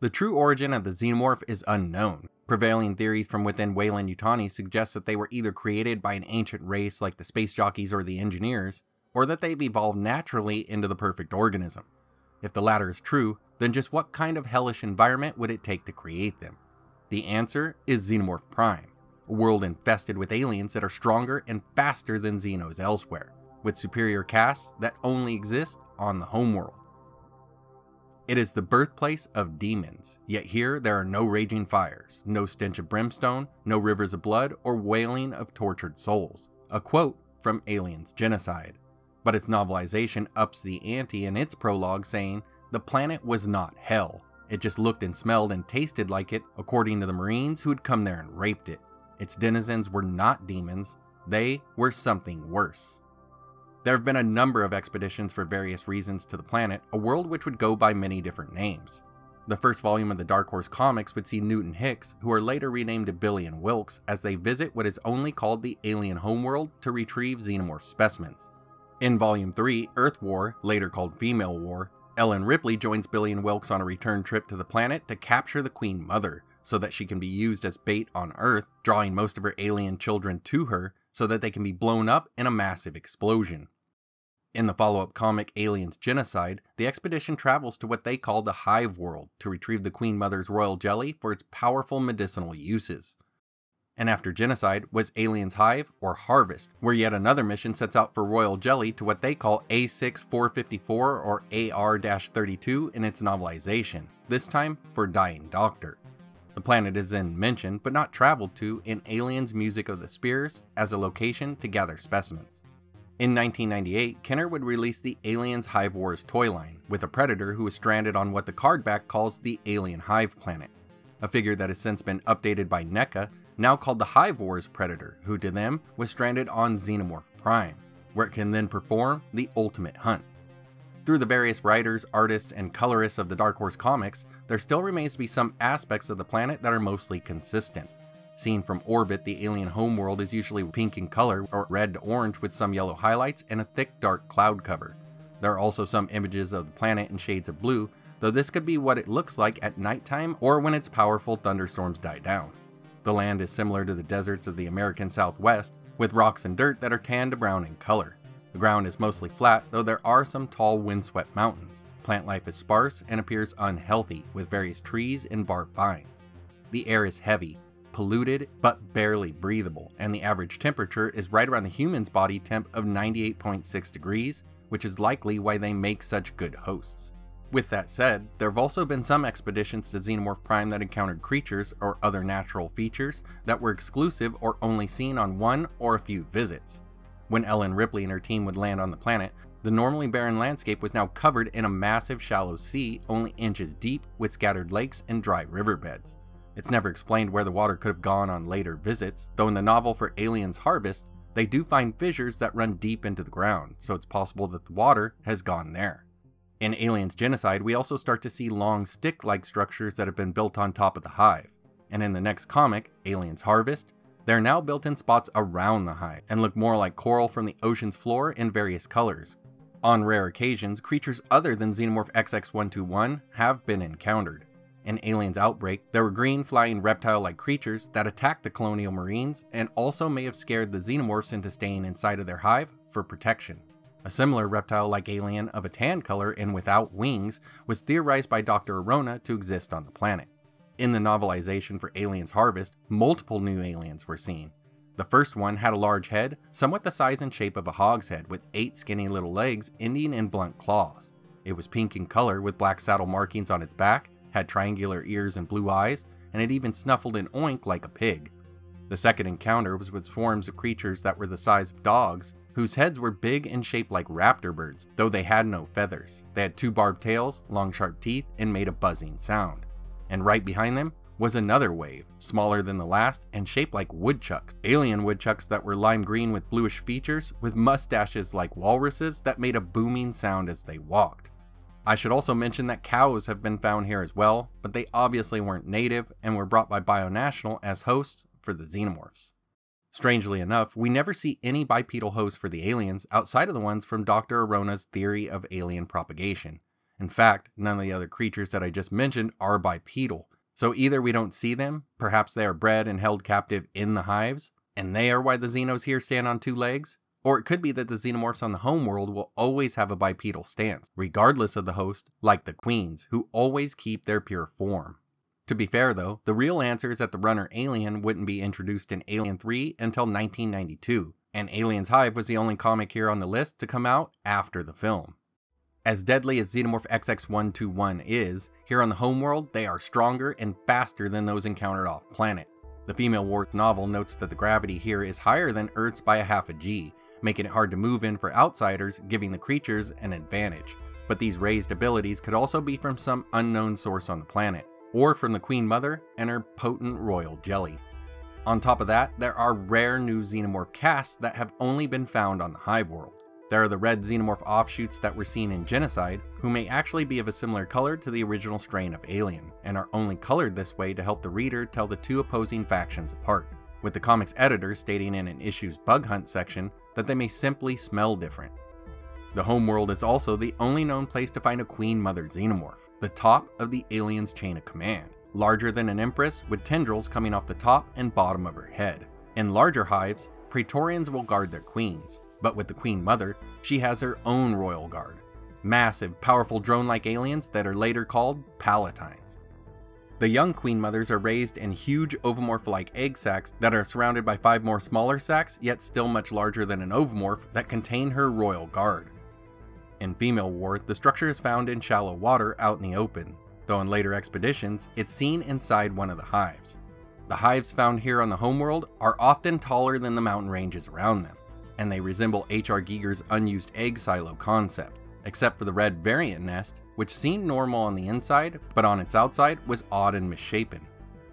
The true origin of the Xenomorph is unknown. Prevailing theories from within Weyland-Yutani suggest that they were either created by an ancient race like the space jockeys or the engineers, or that they've evolved naturally into the perfect organism. If the latter is true, then just what kind of hellish environment would it take to create them? The answer is Xenomorph Prime, a world infested with aliens that are stronger and faster than Xenos elsewhere, with superior castes that only exist on the Homeworld. It is the birthplace of demons, yet here there are no raging fires, no stench of brimstone, no rivers of blood, or wailing of tortured souls. A quote from Alien's Genocide. But its novelization ups the ante in its prologue, saying, "The planet was not hell. It just looked and smelled and tasted like it, according to the Marines who had come there and raped it. Its denizens were not demons, they were something worse." There have been a number of expeditions for various reasons to the planet, a world which would go by many different names. The first volume of the Dark Horse comics would see Newton Hicks, who are later renamed to Billy and Wilkes, as they visit what is only called the Alien Homeworld to retrieve xenomorph specimens. In Volume 3, Earth War, later called Female War, Ellen Ripley joins Billy and Wilkes on a return trip to the planet to capture the Queen Mother, so that she can be used as bait on Earth, drawing most of her alien children to her, so that they can be blown up in a massive explosion. In the follow-up comic Alien's Genocide, the expedition travels to what they call the hiveworld to retrieve the Queen Mother's royal jelly for its powerful medicinal uses. And after Genocide was Alien's Hive, or Harvest, where yet another mission sets out for royal jelly to what they call A6454 or AR-32 in its novelization, this time for Dying Doctor. The planet is then mentioned, but not traveled to, in Alien's Music of the Spears as a location to gather specimens. In 1998, Kenner would release the Aliens Hive Wars toy line, with a predator who was stranded on what the card back calls the Alien Hive Planet, a figure that has since been updated by NECA, now called the Hive Wars Predator, who to them was stranded on Xenomorph Prime, where it can then perform the ultimate hunt. Through the various writers, artists, and colorists of the Dark Horse comics, there still remains to be some aspects of the planet that are mostly consistent. Seen from orbit, the alien homeworld is usually pink in color or red to orange with some yellow highlights and a thick dark cloud cover. There are also some images of the planet in shades of blue, though this could be what it looks like at nighttime or when its powerful thunderstorms die down. The land is similar to the deserts of the American Southwest, with rocks and dirt that are tan to brown in color. The ground is mostly flat, though there are some tall windswept mountains. Plant life is sparse and appears unhealthy, with various trees and barbed vines. The air is heavy, polluted, but barely breathable, and the average temperature is right around the human's body temp of 98.6 degrees, which is likely why they make such good hosts. With that said, there have also been some expeditions to Xenomorph Prime that encountered creatures or other natural features that were exclusive or only seen on one or a few visits. When Ellen Ripley and her team would land on the planet, the normally barren landscape was now covered in a massive shallow sea only inches deep with scattered lakes and dry riverbeds. It's never explained where the water could have gone on later visits, though in the novel for Alien's Harvest, they do find fissures that run deep into the ground, so it's possible that the water has gone there. In Alien's Genocide, we also start to see long stick-like structures that have been built on top of the hive. And in the next comic, Alien's Harvest, they're now built in spots around the hive, and look more like coral from the ocean's floor in various colors. On rare occasions, creatures other than Xenomorph XX121 have been encountered. In Alien's Outbreak, there were green flying reptile-like creatures that attacked the colonial marines and also may have scared the xenomorphs into staying inside of their hive for protection. A similar reptile-like alien of a tan color and without wings was theorized by Dr. Arona to exist on the planet. In the novelization for Alien's Harvest, multiple new aliens were seen. The first one had a large head, somewhat the size and shape of a hogshead, with 8 skinny little legs ending in blunt claws. It was pink in color with black saddle markings on its back, had triangular ears and blue eyes, and it even snuffled and oinked like a pig. The second encounter was with swarms of creatures that were the size of dogs, whose heads were big and shaped like raptor birds, though they had no feathers. They had 2 barbed tails, long sharp teeth, and made a buzzing sound. And right behind them was another wave, smaller than the last and shaped like woodchucks. Alien woodchucks that were lime green with bluish features, with mustaches like walruses that made a booming sound as they walked. I should also mention that cows have been found here as well, but they obviously weren't native and were brought by Bionational as hosts for the xenomorphs. Strangely enough, we never see any bipedal hosts for the aliens outside of the ones from Dr. Arona's theory of alien propagation, In fact, none of the other creatures that I just mentioned are bipedal. So either we don't see them, perhaps they are bred and held captive in the hives, and they are why the Xenos here stand on 2 legs, or it could be that the Xenomorphs on the Homeworld will always have a bipedal stance, regardless of the host, like the queens, who always keep their pure form. To be fair though, the real answer is that the runner Alien wouldn't be introduced in Alien 3 until 1992, and Alien's Hive was the only comic here on the list to come out after the film. As deadly as Xenomorph XX121 is, here on the Homeworld, they are stronger and faster than those encountered off-planet. The Female Ward's novel notes that the gravity here is higher than Earth's by 0.5 g, making it hard to move in for outsiders, giving the creatures an advantage. But these raised abilities could also be from some unknown source on the planet, or from the Queen Mother and her potent royal jelly. On top of that, there are rare new Xenomorph casts that have only been found on the Hiveworld. There are the red Xenomorph offshoots that were seen in Genocide, who may actually be of a similar color to the original strain of Alien, and are only colored this way to help the reader tell the 2 opposing factions apart, with the comics editor stating in an issue's bug hunt section that they may simply smell different. The Homeworld is also the only known place to find a Queen Mother Xenomorph, the top of the alien's chain of command, larger than an empress with tendrils coming off the top and bottom of her head. In larger hives, Praetorians will guard their queens, but with the Queen Mother, she has her own royal guard. Massive, powerful drone-like aliens that are later called Palatines. The young Queen Mothers are raised in huge ovomorph-like egg sacs that are surrounded by 5 more smaller sacs, yet still much larger than an ovomorph, that contain her royal guard. In Female Ward, the structure is found in shallow water out in the open, though in later expeditions, it's seen inside one of the hives. The hives found here on the Homeworld are often taller than the mountain ranges around them, and they resemble H.R. Giger's unused egg silo concept, except for the red variant nest, which seemed normal on the inside, but on its outside was odd and misshapen.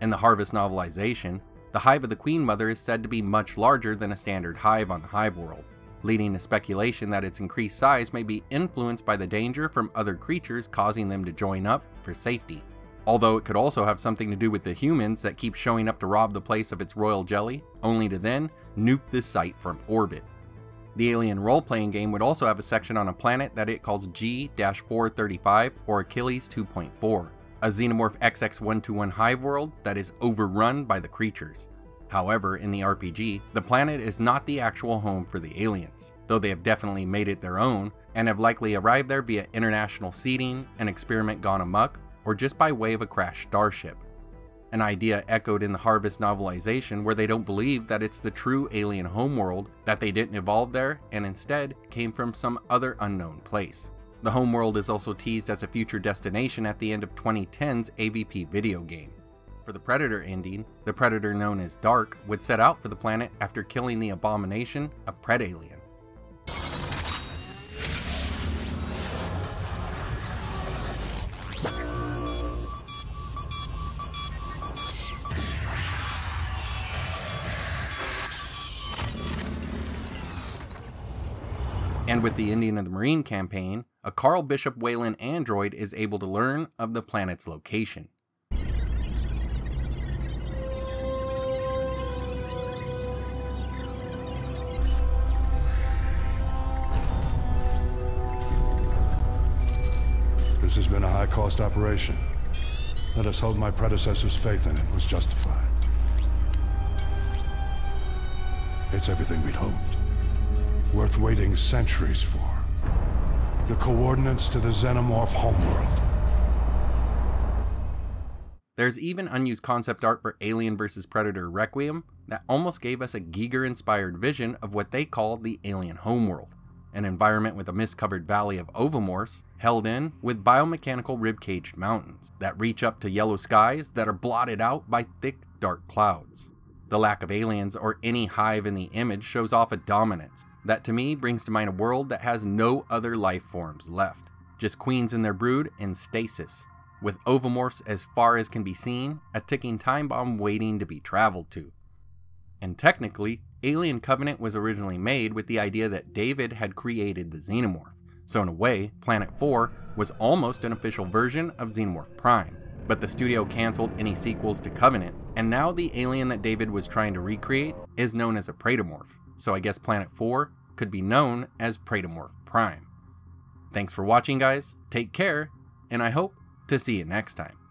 In the Harvest novelization, the hive of the Queen Mother is said to be much larger than a standard hive on the Hiveworld, leading to speculation that its increased size may be influenced by the danger from other creatures causing them to join up for safety. Although it could also have something to do with the humans that keep showing up to rob the place of its royal jelly, only to then nuke the site from orbit. The Alien role-playing game would also have a section on a planet that it calls G-435 or Achilles 2.4, a Xenomorph XX121 Hiveworld that is overrun by the creatures. However, in the RPG, the planet is not the actual home for the aliens, though they have definitely made it their own, and have likely arrived there via international seeding, an experiment gone amok, or just by way of a crashed starship. An idea echoed in the Harvest novelization where they don't believe that it's the true alien homeworld, that they didn't evolve there and instead came from some other unknown place. The Homeworld is also teased as a future destination at the end of 2010's AVP video game. For the Predator ending, the Predator known as Dark would set out for the planet after killing the abomination, a Predalien. And with the ending of the Marine campaign, a Carl Bishop Weyland android is able to learn of the planet's location. This has been a high-cost operation. Let us hope my predecessor's faith in it was justified. It's everything we'd hoped. Worth waiting centuries for. The coordinates to the Xenomorph Homeworld. There's even unused concept art for Alien vs. Predator Requiem that almost gave us a Giger-inspired vision of what they call the Alien Homeworld, an environment with a mist-covered valley of ovomorphs held in with biomechanical rib-caged mountains that reach up to yellow skies that are blotted out by thick, dark clouds. The lack of aliens or any hive in the image shows off a dominance that to me brings to mind a world that has no other life forms left. Just queens and their brood in stasis, with ovomorphs as far as can be seen, a ticking time bomb waiting to be traveled to. And technically, Alien Covenant was originally made with the idea that David had created the Xenomorph, so in a way, Planet 4 was almost an official version of Xenomorph Prime. But the studio cancelled any sequels to Covenant, and now the alien that David was trying to recreate is known as a Praetomorph. So I guess Planet 4 could be known as Praetomorph Prime. Thanks for watching, guys. Take care, and I hope to see you next time.